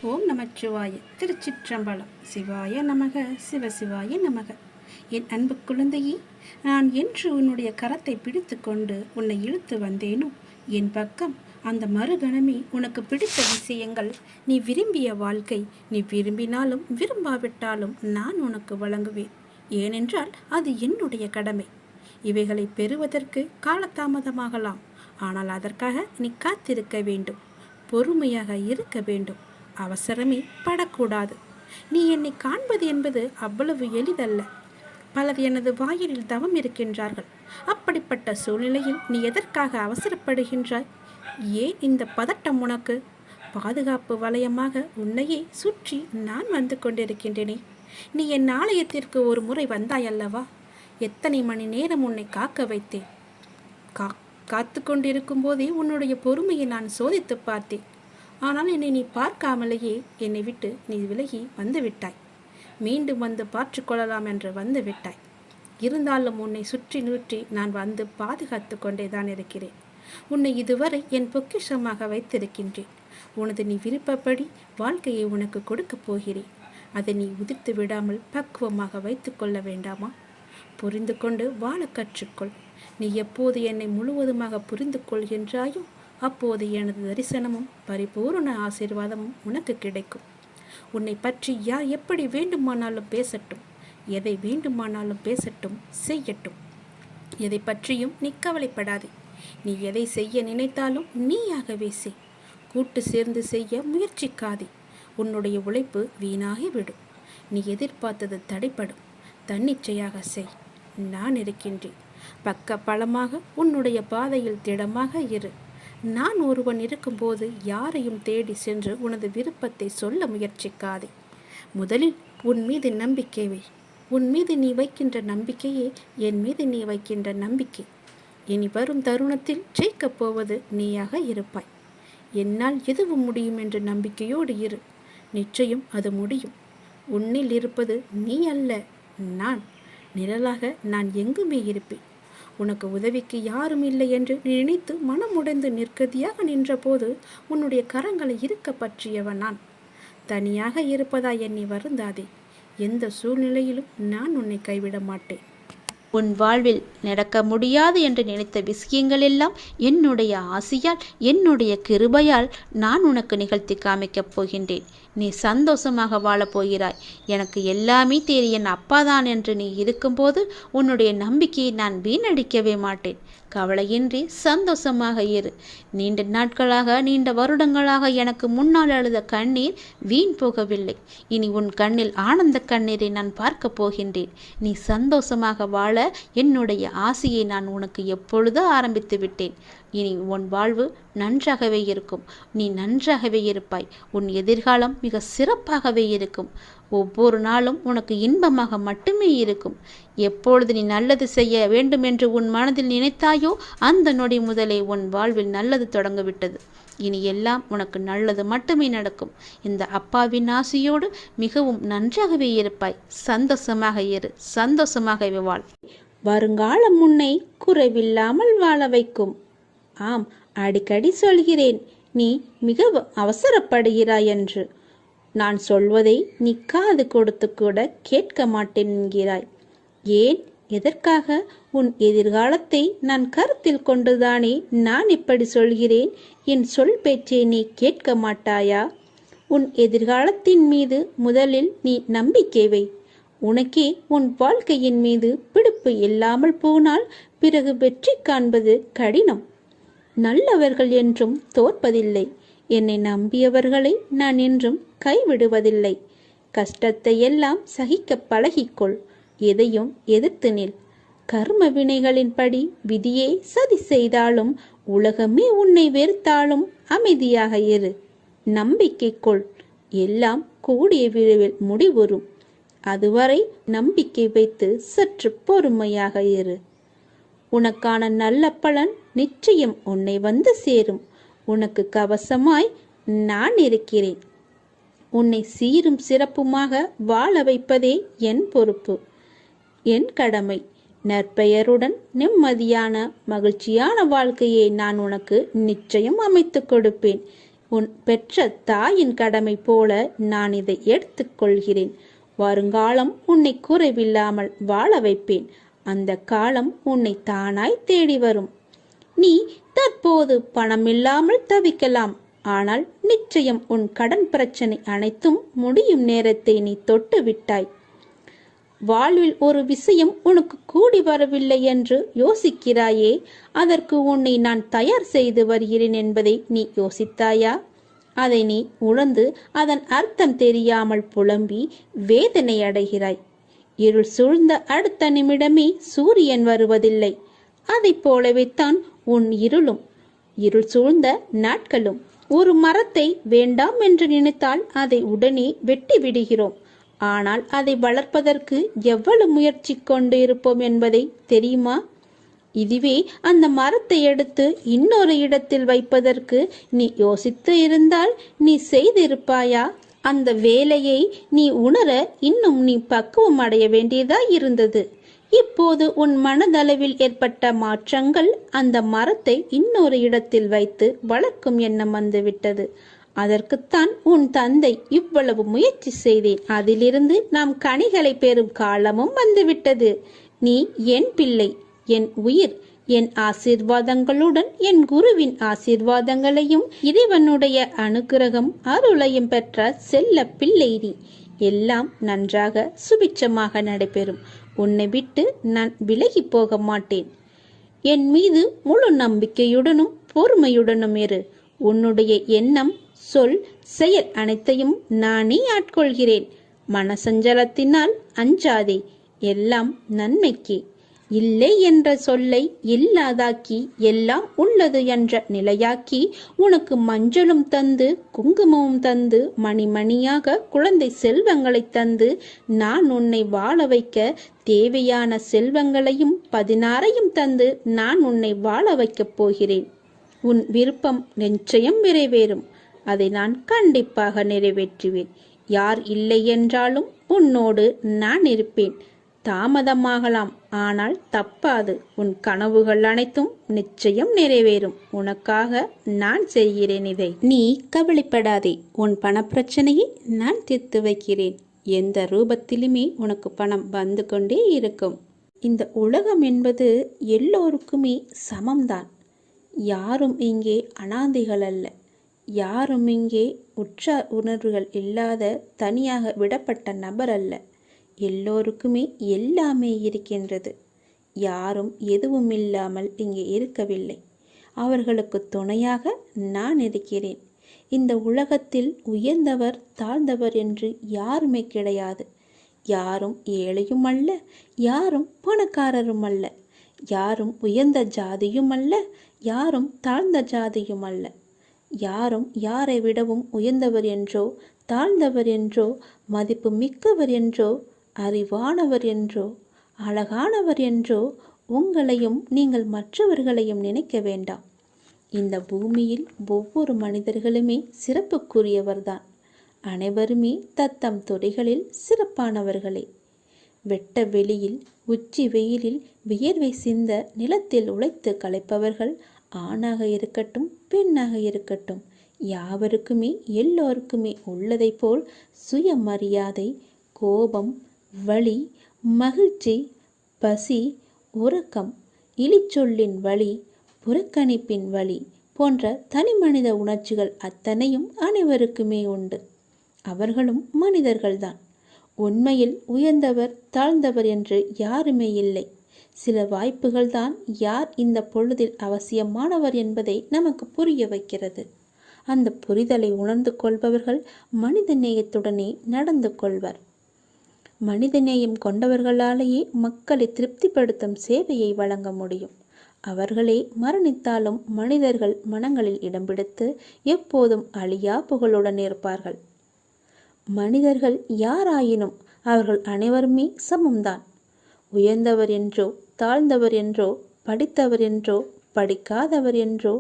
ஓம் நமச்சிவாய. திருச்சிற்றம்பலம். சிவாய நமக, சிவசிவாய நமக. என் அன்பு குழந்தையே, நான் என்று உன்னுடைய கரத்தை பிடித்து கொண்டு உன்னை இழுத்து வந்தேனோ, என் பக்கம் அந்த மறுகணமே உனக்கு பிடித்த விஷயங்கள், நீ விரும்பிய வாழ்க்கை, நீ விரும்பினாலும் விரும்பாவிட்டாலும் நான் உனக்கு வழங்குவேன். ஏனென்றால் அது என்னுடைய கடமை. இவைகளை பெறுவதற்கு காலதாமதமாகலாம், ஆனால் அதற்காக நீ காத்திருக்க வேண்டும், பொறுமையாக இருக்க வேண்டும், அவசரமே படக்கூடாது. நீ என்னை காண்பது என்பது அவ்வளவு எளிதல்ல. பலர் எனது வாயிலில் தவம் இருக்கின்றார்கள். அப்படிப்பட்ட சூழ்நிலையில் நீ எதற்காக அவசரப்படுகின்றாய்? ஏன் இந்த பதட்டம் உனக்கு? பாதுகாப்பு வலயமாக உன்னையே சுற்றி நான் வந்து கொண்டிருக்கின்றேனே. நீ என் ஆலயத்திற்கு ஒரு முறை வந்தாய் அல்லவா? எத்தனை மணி நேரம் உன்னை காக்க வைத்தேன். காத்து கொண்டிருக்கும் போதே உன்னுடைய பொறுமையை நான் சோதித்து பார்த்தேன். ஆனால் என்னை நீ பார்க்காமலேயே என்னை விட்டு நீ விலகி வந்து விட்டாய். மீண்டும் வந்து பார்த்து கொள்ளலாம் என்று வந்து விட்டாய். இருந்தாலும் உன்னை சுற்றி நூற்றி நான் வந்து பாதுகாத்து கொண்டே தான் இருக்கிறேன். உன்னை இதுவரை என் பொக்கிஷமாக வைத்திருக்கின்றேன். உனது நீ விருப்பப்படி வாழ்க்கையை உனக்கு கொடுக்கப் போகிறேன். அதை நீ உதிர்த்து விடாமல் பக்குவமாக வைத்து கொள்ள வேண்டாமா? புரிந்து கொண்டு வாழ கற்றுக்கொள். நீ எப்போது என்னை முழுவதுமாக புரிந்து கொள்கின்றாயோ அப்போது எனது தரிசனமும் பரிபூர்ண ஆசீர்வாதமும் உனக்கு கிடைக்கும். உன்னை பற்றி யார் எப்படி வேண்டுமானாலும் பேசட்டும், எதை வேண்டுமானாலும் பேசட்டும், செய்யட்டும். எதை பற்றியும் நீ கவலைப்படாதே. நீ எதை செய்ய நினைத்தாலும் நீயாகவே செய். கூட்டு சேர்ந்து செய்ய முயற்சிக்காதே. உன்னுடைய உழைப்பு வீணாகிவிடும். நீ எதிர்பார்த்தது தடைப்படும். தன்னிச்சையாக செய். நான் இருக்கின்றேன். பக்க பலமாக உன்னுடைய பாதையில் திடமாக இரு. நான் ஒருவன் இருக்கும்போது யாரையும் தேடி சென்று உனது விருப்பத்தை சொல்ல முயற்சிக்காதே. முதலில் உன் மீது நம்பிக்கை வை. உன் மீது நீ வைக்கின்ற நம்பிக்கையே என் மீது நீ வைக்கின்ற நம்பிக்கை. இனி வரும் தருணத்தில் ஜெயிக்கப் போவது நீயாக இருப்பாய். என்னால் எதுவும் முடியும் என்ற நம்பிக்கையோடு இரு. நிச்சயம் அது முடியும். உன்னில் இருப்பது நீ அல்ல, நான். நிழலாக நான் எங்குமே இருப்பேன். உனக்கு உதவிக்கு யாரும் இல்லை என்று நினைத்து மனமுடைந்து நிற்கதியாக நின்றபோது உன்னுடைய கரங்களை இருக்க பற்றியவன் நான். தனியாக இருப்பதாய் என்னை வருந்தாதே. எந்த சூழ்நிலையிலும் நான் உன்னை கைவிட மாட்டேன். உன் வாழ்வில் நடக்க முடியாது என்று நினைத்த விஷயங்கள் எல்லாம் என்னுடைய ஆசையால், என்னுடைய கிருபையால் நான் உனக்கு நிகழ்த்தி காமிக்கப் போகின்றேன். நீ சந்தோஷமாக வாழப் போகிறாய். எனக்கு எல்லாமே தெரியும் அப்பாதான் என்று நீ இருக்கும்போது உன்னுடைய நம்பிக்கையை நான் வீணடிக்கவே மாட்டேன். கவலையின்றி சந்தோஷமாக இரு. நீண்ட நாட்களாக, நீண்ட வருடங்களாக எனக்கு முன்னால் அழுத கண்ணீர் வீண் போகவில்லை. இனி உன் கண்ணில் ஆனந்த கண்ணீரை நான் பார்க்க போகின்றேன். நீ சந்தோஷமாக வாழ என்னுடைய ஆசையை நான் உனக்கு எப்பொழுதோ ஆரம்பித்து விட்டேன். இனி உன் வாழ்வு நன்றாகவே இருக்கும். நீ நன்றாகவே இருப்பாய். உன் எதிர்காலம் மிக சிறப்பாகவே இருக்கும். ஒவ்வொரு நாளும் உனக்கு இன்பமாக மட்டுமே இருக்கும். எப்பொழுது நீ நல்லது செய்ய வேண்டும் என்று உன் மனதில் நினைத்தாயோ அந்த நொடி முதலே உன் வாழ்வில் நல்லது தொடங்கிவிட்டது. இனி எல்லாம் உனக்கு நல்லது மட்டுமே நடக்கும். இந்த அப்பாவின் ஆசையோடு மிகவும் நன்றாகவே இருப்பாய். சந்தோஷமாக இரு, சந்தோஷமாகவே வாழ். வருங்காலம் உன்னை குறைவில்லாமல் வாழ வைக்கும். ஆம், அடிக்கடி சொல்கிறேன், நீ மிக அவசரப்படுகிறாய் என்று. நான் சொல்வதை நீ காது கொடுத்து கூட கேட்க மாட்டேன் என்கிறாய். ஏன், எதற்காக? உன் எதிர்காலத்தை நான் கருத்தில் கொண்டுதானே நான் இப்படி சொல்கிறேன். என் சொல் பேச்சை நீ கேட்க மாட்டாயா? உன் எதிர்காலத்தின் மீது முதலில் நீ நம்பிக்கை வை. உனக்கே உன் வாழ்க்கையின் மீது பிடிப்பு இல்லாமல் போனால் பிறகு வெற்றி காண்பது கடினம். நல்லவர்கள் என்றும் தோற்பதில்லை. என்னை நம்பியவர்களை நான் என்றும் கைவிடுவதில்லை. கஷ்டத்தை எல்லாம் சகிக்க பழகிக்கொள். எதையும் எதிர்த்து நில். கர்ம வினைகளின்படி விதியே சதி செய்தாலும், உலகமே உன்னை வெறுத்தாலும் அமைதியாக இரு. நம்பிக்கை கொள். எல்லாம் கூடிய விரைவில் முடிவுறும். அதுவரை நம்பிக்கை வைத்து சற்று பொறுமையாக இரு. உனக்கான நல்ல பலன் நிச்சயம் உன்னை வந்து சேரும். உனக்கு கவசமாய் நான் இருக்கிறேன். உன்னை சீரும் சிறப்புமாக வாழ வைப்பதே என் பொறுப்பு, என் கடமை. நற்பெயருடன் நிம்மதியான மகிழ்ச்சியான வாழ்க்கையை நான் உனக்கு நிச்சயம் அமைத்து கொடுப்பேன். உன் பெற்ற தாயின் கடமை போல நான் இதை எடுத்துக்கொள்கிறேன். வருங்காலம் உன்னை குறைவில்லாமல் வாழ வைப்பேன். அந்த காலம் உன்னை தானாய் தேடி வரும். நீ தற்போது பணமில்லாமல் தவிக்கலாம். ஆனால் நிச்சயம் உன் கடன் பிரச்சனை அனைத்தும் முடியும் நேரத்தை நீ தொட்டு விட்டாய். வாழ்வில் ஒரு விஷயம் உனக்கு கூடி வரவில்லை என்று யோசிக்கிறாயே, அதற்கு உன்னை நான் தயார் செய்து வருகிறேன் என்பதை நீ யோசித்தாயா? அதை நீ உணர்ந்து அதன் அர்த்தம் தெரியாமல் புலம்பி வேதனை அடைகிறாய். இருள் சூழ்ந்த அடுத்த நிமிடமே சூரியன் வருவதில்லை. அதை போலவே தான் உன் இருள் சூழ்ந்த நாட்களும். ஒரு மரத்தை வேண்டாம் என்று நினைத்தால் அதை உடனே வெட்டி விடுகிறோம். ஆனால் அதை வளர்ப்பதற்கு எவ்வளவு முயற்சி கொண்டு இருப்போம் என்பதை தெரியுமா? இதுவே அந்த மரத்தை எடுத்து இன்னொரு இடத்தில் வைப்பதற்கு நீ யோசித்து இருந்தால் நீ செய்திருப்பாயா? அந்த வேலையை நீ உணர இன்னும் நீ பக்குவம் அடைய வேண்டியதாய் இருந்தது. இப்போது உன் மனதளவில் ஏற்பட்ட மாற்றங்கள் அந்த மரத்தை இன்னொரு இடத்தில் வைத்து வளர்க்கும் எண்ணம் வந்துவிட்டது. அதற்குத்தான் உன் தந்தை இவ்வளவு முயற்சி செய்தேன். அதிலிருந்து நாம் கனிகளை பெறும் காலமும் வந்துவிட்டது. நீ என் பிள்ளை, என் உயிர். என் ஆசீர்வாதங்களுடன் என் குருவின் ஆசீர்வாதங்களையும் இறைவனுடைய அனுக்கிரகம் அருளையும் பெற்ற செல்ல பிள்ளை நீ. எல்லாம் நன்றாக சுபிட்சமாக நடைபெறும். உன்னை விட்டு நான் விலகி போக மாட்டேன். என் மீது முழு நம்பிக்கையுடனும் பொறுமையுடனும் இரு. உன்னுடைய எண்ணம், சொல், செயல் அனைத்தையும் நானே ஆட்கொள்கிறேன். மனசஞ்சலத்தினால் அஞ்சாதே. எல்லாம் நன்மைக்கே. இல்லை என்ற சொல்லை இல்லாதாக்கி எல்லாம் உள்ளது என்ற நிலையாக்கி உனக்கு மஞ்சளும் தந்து குங்குமமும் தந்து மணிமணியாக குழந்தை செல்வங்களை தந்து நான் உன்னை வாழ வைக்க தேவையான செல்வங்களையும் 16ஐயும் தந்து நான் உன்னை வாழ வைக்கப் போகிறேன். உன் விருப்பம் நிச்சயம் நிறைவேறும். அதை நான் கண்டிப்பாக நிறைவேற்றுவேன். யார் இல்லை என்றாலும் உன்னோடு நான் இருப்பேன். தாமதமாகலாம், ஆனால் தப்பாது. உன் கனவுகள் அனைத்தும் நிச்சயம் நிறைவேறும். உனக்காக நான் செய்கிறேன் இதை. நீ கவலைப்படாதே. உன் பணப்பிரச்சனையை நான் தீர்த்து வைக்கிறேன். எந்த ரூபத்திலுமே உனக்கு பணம் வந்து கொண்டே இருக்கும். இந்த உலகம் என்பது எல்லோருக்குமே சமம்தான். யாரும் இங்கே அனாதைகள் அல்ல. யாரும் இங்கே உற்றார் உணர்வுகள் இல்லாத தனியாக விடப்பட்ட நபர் அல்ல. எல்லோருக்குமே எல்லாமே இருக்கின்றது. யாரும் எதுவும் இல்லாமல் இங்கே இருக்கவில்லை. அவர்களுக்கு துணையாக நான் இருக்கிறேன். இந்த உலகத்தில் உயர்ந்தவர் தாழ்ந்தவர் என்று யாருமே கிடையாது. யாரும் ஏழையும் அல்ல, யாரும் பணக்காரரும் அல்ல. யாரும் உயர்ந்த ஜாதியும் அல்ல, யாரும் தாழ்ந்த ஜாதியும் அல்ல. யாரும் யாரை விடவும் உயர்ந்தவர் என்றோ தாழ்ந்தவர் என்றோ மதிப்பு மிக்கவர் என்றோ அறிவானவர் என்றோ அழகானவர் என்றோ உங்களையும் நீங்கள் மற்றவர்களையும் நினைக்க வேண்டாம். இந்த பூமியில் ஒவ்வொரு மனிதர்களுமே சிறப்புக்குரியவர்தான். அனைவருமே தத்தம் துறைகளில் சிறப்பானவர்களே. வெட்ட வெளியில் உச்சி வெயிலில் வியர்வை சிந்த நிலத்தில் உழைத்து களைப்பவர்கள் ஆணாக இருக்கட்டும் பெண்ணாக இருக்கட்டும், யாவருக்குமே எல்லோருக்குமே உள்ளதை போல் சுயமரியாதை, கோபம், வலி, மகிழ்ச்சி, பசி, உறக்கம், இழிச்சொல்லின் வலி, புறக்கணிப்பின் வலி போன்ற தனிமனித உணர்ச்சிகள் அத்தனையும் அனைவருக்குமே உண்டு. அவர்களும் மனிதர்கள்தான். உண்மையில் உயர்ந்தவர் தாழ்ந்தவர் என்று யாருமே இல்லை. சில வாய்ப்புகள்தான் யார் இந்த பொழுதில் அவசியமானவர் என்பதை நமக்கு புரிய வைக்கிறது. அந்த புரிதலை உணர்ந்து கொள்பவர்கள் மனித நேயத்துடனே நடந்து கொள்வர். மனிதநேயம் கொண்டவர்களாலேயே மக்களை திருப்திப்படுத்தும் சேவையை வழங்க முடியும். அவர்களே மரணித்தாலும் மனிதர்கள் மனங்களில் இடம் பிடித்து எப்போதும் அழியா புகழுடன் இருப்பார்கள். மனிதர்கள் யாராயினும் அவர்கள் அனைவருமே சமம்தான். உயர்ந்தவர் என்றோ தாழ்ந்தவர் என்றோ படித்தவர் என்றோ படிக்காதவர் என்றோ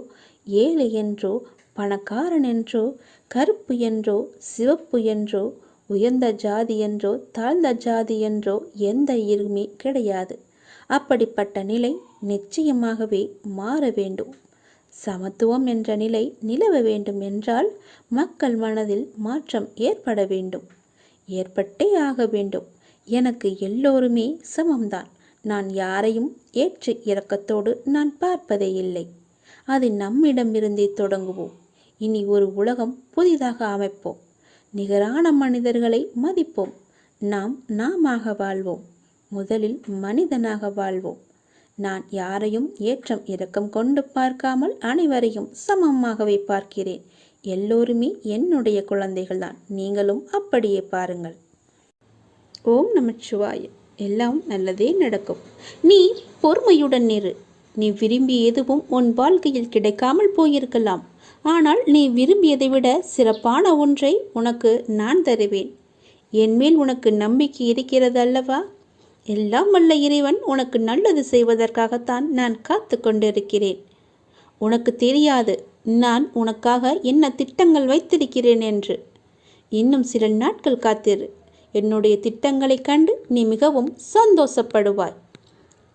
ஏழை என்றோ பணக்காரன் என்றோ கருப்பு என்றோ சிவப்பு என்றோ உயர்ந்த ஜாதி என்றோ தாழ்ந்த ஜாதி என்றோ எந்த இருமே கிடையாது. அப்படிப்பட்ட நிலை நிச்சயமாகவே மாற வேண்டும். சமத்துவம் என்ற நிலை நிலவ வேண்டும் என்றால் மக்கள் மனதில் மாற்றம் ஏற்பட வேண்டும். ஏற்பட்டே ஆக வேண்டும். எனக்கு எல்லோருமே சமம்தான். நான் யாரையும் ஏற்று இரக்கத்தோடு நான் பார்ப்பதே இல்லை. அது நம்மிடமிருந்தே தொடங்குவோம். இனி ஒரு உலகம் புதிதாக அமைப்போம். நிகரான மனிதர்களை மதிப்போம். நாமாக வாழ்வோம். முதலில் மனிதனாக வாழ்வோம். நான் யாரையும் ஏற்றம் இரக்கம் கொண்டு பார்க்காமல் அனைவரையும் சமமாகவே பார்க்கிறேன். எல்லோருமே என்னுடைய குழந்தைகள்தான். நீங்களும் அப்படியே பாருங்கள். ஓம் நமச்சிவாய. எல்லாம் நல்லதே நடக்கும். நீ பொறுமையுடன் இரு. நீ விரும்பிய எதுவும் உன் வாழ்க்கையில் கிடைக்காமல் போயிருக்கலாம். ஆனால் நீ விரும்பியதை விட சிறப்பான ஒன்றை உனக்கு நான் தருவேன். என்மேல் உனக்கு நம்பிக்கை இருக்கிறது அல்லவா? எல்லாம் வல்ல இறைவன் உனக்கு நல்லது செய்வதற்காகத்தான் நான் காத்து கொண்டிருக்கிறேன். உனக்கு தெரியாது நான் உனக்காக என்ன திட்டங்கள் வைத்திருக்கிறேன் என்று. இன்னும் சில நாட்கள் காத்திரு. என்னுடைய திட்டங்களை கண்டு நீ மிகவும் சந்தோஷப்படுவாய்.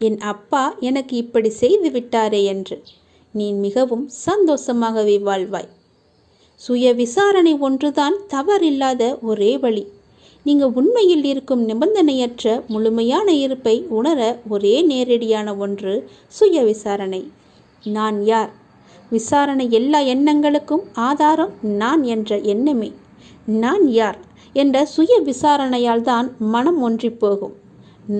என் அப்பா எனக்கு இப்படி செய்து விட்டாரே என்று நீ மிகவும் சந்தோஷமாகவே வாழ்வாய். சுய விசாரணை ஒன்றுதான் தவறில்லாத ஒரே வழி. நீங்கள் உண்மையில் இருக்கும் நிபந்தனையற்ற முழுமையான இருப்பை உணர ஒரே நேரடியான ஒன்று சுய விசாரணை. நான் யார்? விசாரணை எல்லா எண்ணங்களுக்கும் ஆதாரம் நான் என்ற எண்ணமே. நான் யார் என்ற சுய விசாரணையால் தான் மனம் ஒன்றி போகும்.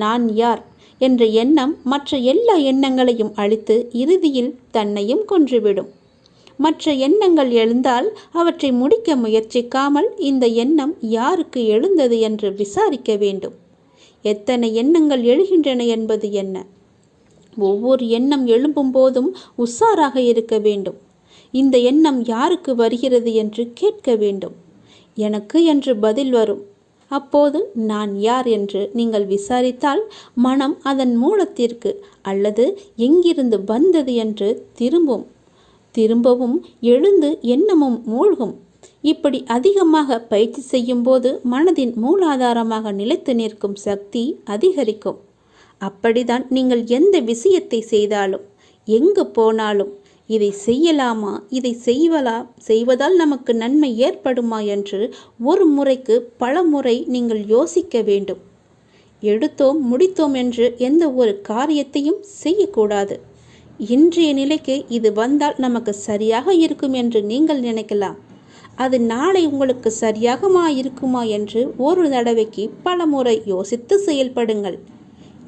நான் யார் என்ற எண்ணம் மற்ற எல்லா எண்ணங்களையும் அழித்து இறுதியில் தன்னையும் கொன்றுவிடும். மற்ற எண்ணங்கள் எழுந்தால் அவற்றை முடிக்க முயற்சிக்காமல் இந்த எண்ணம் யாருக்கு எழுந்தது என்று விசாரிக்க வேண்டும். எத்தனை எண்ணங்கள் எழுகின்றன என்பது என்ன? ஒவ்வொரு எண்ணம் எழும்பும் போதும் உஷாராக இருக்க வேண்டும். இந்த எண்ணம் யாருக்கு வருகிறது என்று கேட்க வேண்டும். எனக்கு என்று பதில் வரும். அப்போது நான் யார் என்று நீங்கள் விசாரித்தால் மனம் அதன் மூலத்திற்கு அல்லது எங்கிருந்து வந்தது என்று திரும்பவும் எழுந்து எண்ணமும் மூழ்கும். இப்படி அதிகமாக பயிற்சி செய்யும் போது மனதின் மூலாதாரமாக நிலைத்து நிற்கும் சக்தி அதிகரிக்கும். அப்படிதான் நீங்கள் எந்த விஷயத்தை செய்தாலும் எங்கு போனாலும் இதை செய்யலாமா, இதை செய்வதால் நமக்கு நன்மை ஏற்படுமா என்று ஒரு முறைக்கு பல முறை நீங்கள் யோசிக்க வேண்டும். எடுத்தோம் முடித்தோம் என்று எந்த ஒரு காரியத்தையும் செய்யக்கூடாது. இன்றைய நிலைக்கு இது வந்தால் நமக்கு சரியாக இருக்கும் என்று நீங்கள் நினைக்கலாம். அது நாளை உங்களுக்கு சரியாகமா இருக்குமா என்று ஒரு தடவைக்கு பல முறை யோசித்து செயல்படுங்கள்.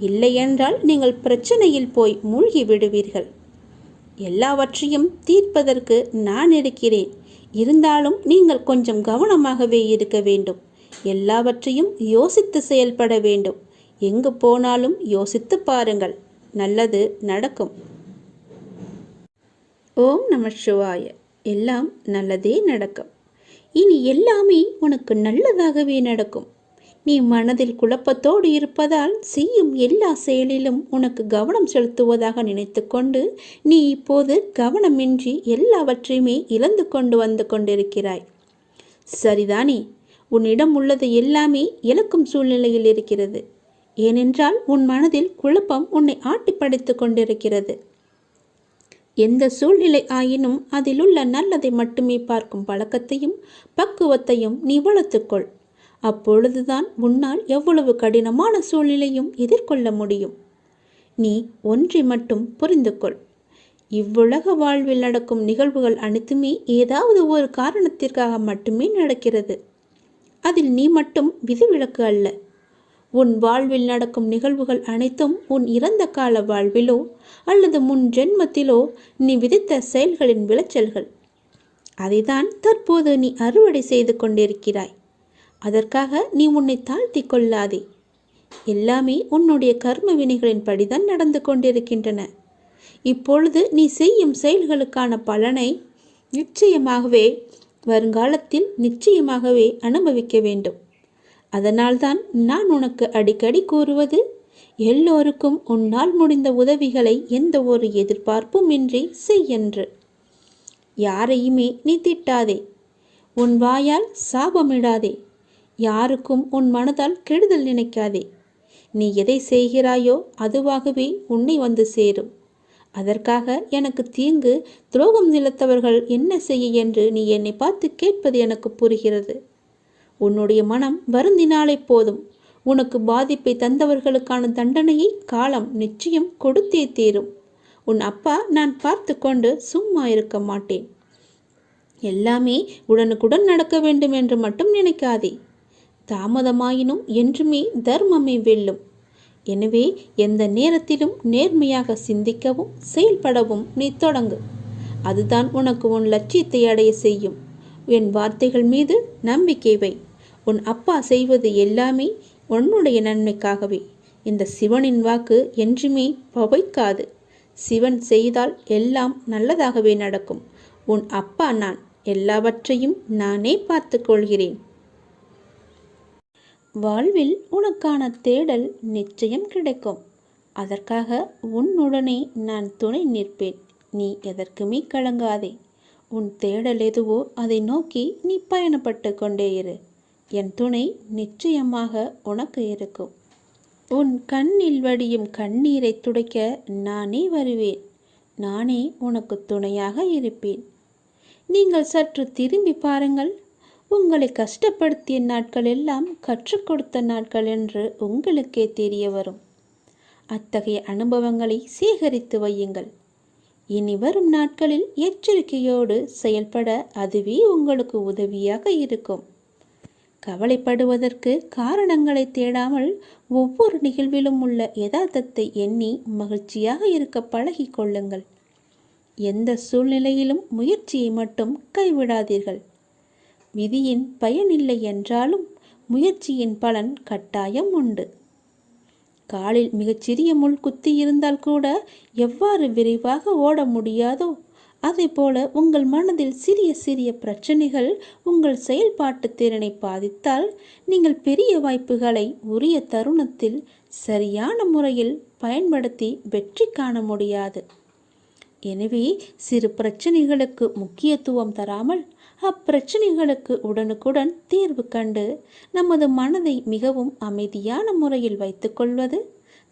இல்லையென்றால் நீங்கள் பிரச்சனையில் போய் மூழ்கி விடுவீர்கள். எல்லாவற்றையும் தீர்ப்பதற்கு நான் இருக்கிறேன். இருந்தாலும் நீங்கள் கொஞ்சம் கவனமாகவே இருக்க வேண்டும். எல்லாவற்றையும் யோசித்து செயல்பட வேண்டும். எங்கு போனாலும் யோசித்து பாருங்கள். நல்லது நடக்கும். ஓம் நமச்சிவாய. எல்லாம் நல்லதே நடக்கும். இனி எல்லாமே உனக்கு நல்லதாகவே நடக்கும். நீ மனதில் குழப்பத்தோடு இருப்பதால் செய்யும் எல்லா செயலிலும் உனக்கு கவனம் செலுத்துவதாக நினைத்து கொண்டு நீ இப்போது கவனமின்றி எல்லாவற்றையுமே இழந்து கொண்டு வந்து கொண்டிருக்கிறாய். சரிதானே? உன்னிடம் உள்ளது எல்லாமே இழக்கும் சூழ்நிலையில் இருக்கிறது. ஏனென்றால் உன் மனதில் குழப்பம் உன்னை ஆட்டிப்படைத்து கொண்டிருக்கிறது. எந்த சூழ்நிலை ஆயினும் அதிலுள்ள நல்லதை மட்டுமே பார்க்கும் பழக்கத்தையும் பக்குவத்தையும் நீ வளர்த்துக்கொள். அப்பொழுதுதான் உன்னால் எவ்வளவு கடினமான சூழ்நிலையும் எதிர்கொள்ள முடியும். நீ ஒன்றை மட்டும் புரிந்து கொள். இவ்வுலக வாழ்வில் நடக்கும் நிகழ்வுகள் அனைத்துமே ஏதாவது ஒரு காரணத்திற்காக மட்டுமே நடக்கிறது. அதில் நீ மட்டும் விதிவிலக்கு அல்ல. உன் வாழ்வில் நடக்கும் நிகழ்வுகள் அனைத்தும் உன் இறந்த கால வாழ்விலோ அல்லது முன் ஜென்மத்திலோ நீ விதித்த செயல்களின் விளைச்சல்கள். அதைதான் தற்போது நீ அறுவடை செய்து கொண்டிருக்கிறாய். அதற்காக நீ உன்னை தாழ்த்தி கொள்ளாதே. எல்லாமே உன்னுடைய கர்ம வினைகளின் படிதான் நடந்து கொண்டிருக்கின்றன. இப்பொழுது நீ செய்யும் செயல்களுக்கான பலனை வருங்காலத்தில் நிச்சயமாகவே அனுபவிக்க வேண்டும். அதனால்தான் நான் உனக்கு அடிக்கடி கூறுவது, எல்லோருக்கும் உன்னால் முடிந்த உதவிகளை எந்த ஒரு எதிர்பார்ப்பும் இன்றி செய்யென்று. யாரையுமே நீ திட்டாதே. உன் வாயால் சாபமிடாதே. யாருக்கும் உன் மனதால் கெடுதல் நினைக்காதே. நீ எதை செய்கிறாயோ அதுவாகவே உன்னை வந்து சேரும். அதற்காக எனக்கு தீங்கு துரோகம் இழைத்தவர்கள் என்ன செய்ய என்று நீ என்னை பார்த்து கேட்பது எனக்கு புரிகிறது. உன்னுடைய மனம் வருந்தினாலே போதும். உனக்கு பாதிப்பை தந்தவர்களுக்கான தண்டனையை காலம் நிச்சயம் கொடுத்தே தீரும். உன் அப்பா நான் பார்த்து கொண்டு சும்மா இருக்க மாட்டேன். எல்லாமே உடனுக்குடன் நடக்க வேண்டும் என்று மட்டும் நினைக்காதே. தாமதமாயினும் என்றுமே தர்மமே வெல்லும். எனவே எந்த நேரத்திலும் நேர்மையாக சிந்திக்கவும் செயல்படவும் நீ தொடங்கு. அதுதான் உனக்கு உன் லட்சியத்தை அடைய செய்யும். என் வார்த்தைகள் மீது நம்பிக்கை வை. உன் அப்பா செய்வது எல்லாமே உன்னுடைய நன்மைக்காகவே. இந்த சிவனின் வாக்கு என்றுமே பவைக்காது. சிவன் செய்தால் எல்லாம் நல்லதாகவே நடக்கும். உன் அப்பா நான். எல்லாவற்றையும் நானே பார்த்து கொள்கிறேன். வாழ்வில் உனக்கான தேடல் நிச்சயம் கிடைக்கும். அதற்காக உன்னுடனே நான் துணை நிற்பேன். நீ எதற்குமே கலங்காதே. உன் தேடல் எதுவோ அதை நோக்கி நீ பயணப்பட்டு கொண்டே இரு. என் துணை நிச்சயமாக உனக்கு இருக்கும். உன் கண்ணில் வடியும் கண்ணீரை துடைக்க நானே வருவேன். நானே உனக்கு துணையாக இருப்பேன். நீங்கள் சற்று திரும்பி பாருங்கள். உங்களை கஷ்டப்படுத்திய நாட்கள் எல்லாம் கற்றுக் கொடுத்த நாட்கள் என்று உங்களுக்கே தெரிய வரும். அத்தகைய அனுபவங்களை சேகரித்து வையுங்கள். இனி வரும் நாட்களில் எச்சரிக்கையோடு செயல்பட அதுவே உங்களுக்கு உதவியாக இருக்கும். கவலைப்படுவதற்கு காரணங்களை தேடாமல் ஒவ்வொரு நிகழ்விலும் உள்ள யதார்த்தத்தை எண்ணி மகிழ்ச்சியாக இருக்க பழகி கொள்ளுங்கள். எந்த சூழ்நிலையிலும் முயற்சியை மட்டும் கைவிடாதீர்கள். விதியின் பயனில்லை என்றாலும் முயற்சியின் பலன் கட்டாயம் உண்டு. காலில் மிகச்சிறிய முள் குத்தி இருந்தால் கூட எவ்வாறு விரைவாக ஓட முடியாதோ அதேபோல உங்கள் மனதில் சிறிய சிறிய பிரச்சனைகள் உங்கள் செயல்பாட்டு திறனை பாதித்தால் நீங்கள் பெரிய வாய்ப்புகளை உரிய தருணத்தில் சரியான முறையில் பயன்படுத்தி வெற்றி காண முடியாது. எனவே சிறு பிரச்சனைகளுக்கு முக்கியத்துவம் தராமல் அப்பிரச்சனைகளுக்கு உடனுக்குடன் தீர்வு கண்டு நமது மனதை மிகவும் அமைதியான முறையில் வைத்துக்கொள்வது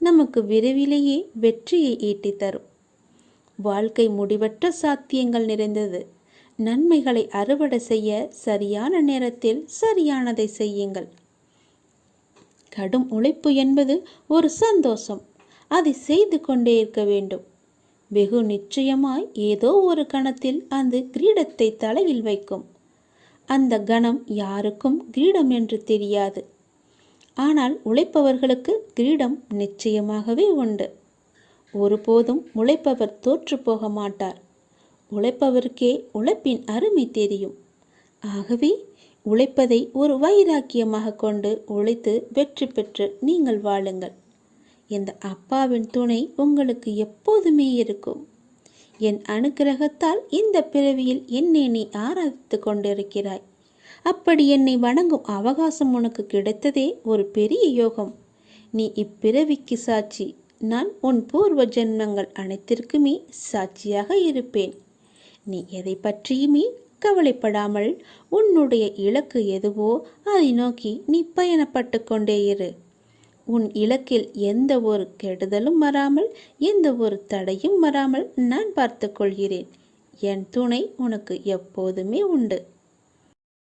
நமக்கு விரைவிலேயே வெற்றியை ஈட்டித் தரும். வாழ்க்கை முடிவற்ற சாத்தியங்கள் நிறைந்தது. நன்மைகளை அறுவடை செய்ய சரியான நேரத்தில் சரியானதை செய்யுங்கள். கடும் உழைப்பு என்பது ஒரு சந்தோஷம். அதை செய்து கொண்டே இருக்க வேண்டும். வெகு நிச்சயமாய் ஏதோ ஒரு கணத்தில் அந்த கிரீடத்தை தலையில் வைக்கும். அந்த கணம் யாருக்கும் கிரீடம் என்று தெரியாது. ஆனால் உழைப்பவர்களுக்கு கிரீடம் நிச்சயமாகவே உண்டு. ஒருபோதும் உழைப்பவர் தோற்று போக மாட்டார். உழைப்பவருக்கே உழைப்பின் அருமை தெரியும். ஆகவே உழைப்பதை ஒரு வைராக்கியமாக கொண்டு உழைத்து வெற்றி பெற்று நீங்கள் வாழுங்கள். இந்த அப்பாவின் துணை உங்களுக்கு எப்போதுமே இருக்கும். என் அனுக்கிரகத்தால் இந்த பிறவியில் என்னை நீ ஆராதித்து கொண்டிருக்கிறாய். அப்படி என்னை வணங்கும் அவகாசம் உனக்கு கிடைத்ததே ஒரு பெரிய யோகம். நீ இப்பிறவிக்கு சாட்சி. நான் உன் பூர்வ ஜென்மங்கள் அனைத்திற்குமே சாட்சியாக இருப்பேன். நீ எதை பற்றியுமே கவலைப்படாமல் உன்னுடைய இலக்கு எதுவோ அதை நோக்கி நீ பயணப்பட்டு கொண்டே இரு. உன் இலக்கில் எந்த ஒரு கெடுதலும் வராமல் எந்த ஒரு தடையும் வராமல் நான் பார்த்து கொள்கிறேன். என் துணை உனக்கு எப்போதுமே உண்டு.